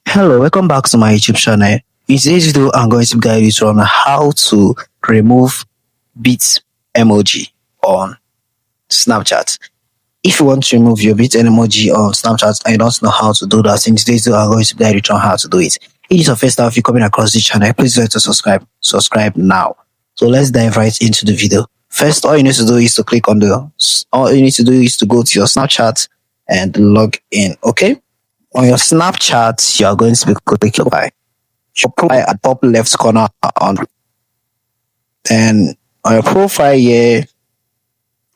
Hello, welcome back to my YouTube channel. In today's video, I'm going to guide you on how to remove bit emoji on Snapchat. If you want to remove your bit emoji on Snapchat and you don't know how to do that, in today's video, I'm going to guide you on how to do it. If it is your first time if you're coming across this channel, please don't forget to subscribe. Subscribe now. So let's dive right into the video. First, all you need to do is to click on all you need to do is to go to your Snapchat and log in. Okay. On your Snapchat, you are going to be clicking by your profile at top left corner on. Then on your profile here,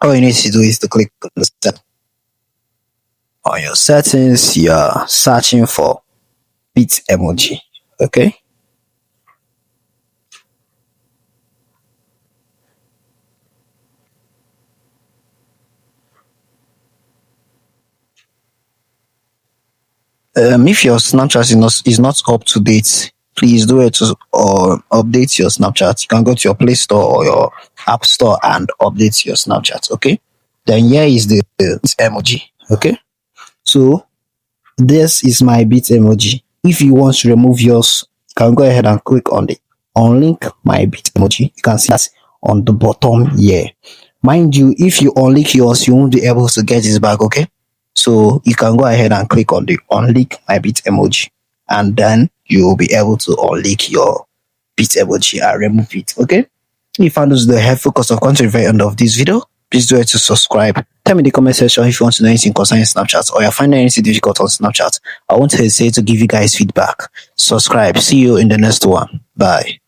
all you need to do is to click on the set. On your settings, you are searching for bit emoji. Okay. If your Snapchat is not up to date, please do it to update your Snapchat. You can go to your Play Store or your App Store and update your Snapchat. Okay. Then here is the emoji. Okay. So this is my bit emoji. If you want to remove yours, you can go ahead and click on the unlink my bit emoji. You can see that on the bottom here. Mind you, if you unlink yours, you won't be able to get it back. Okay. So you can go ahead and click on the unlink my bit emoji, and then you will be able to unlink your bit emoji and remove it. Okay. If you found this the helpful course of content at the very end of this video, please do it to subscribe. Tell me in the comment section if you want to know anything concerning Snapchat or you're finding anything difficult on Snapchat. I won't hesitate to give you guys feedback. Subscribe. See you in the next one. Bye.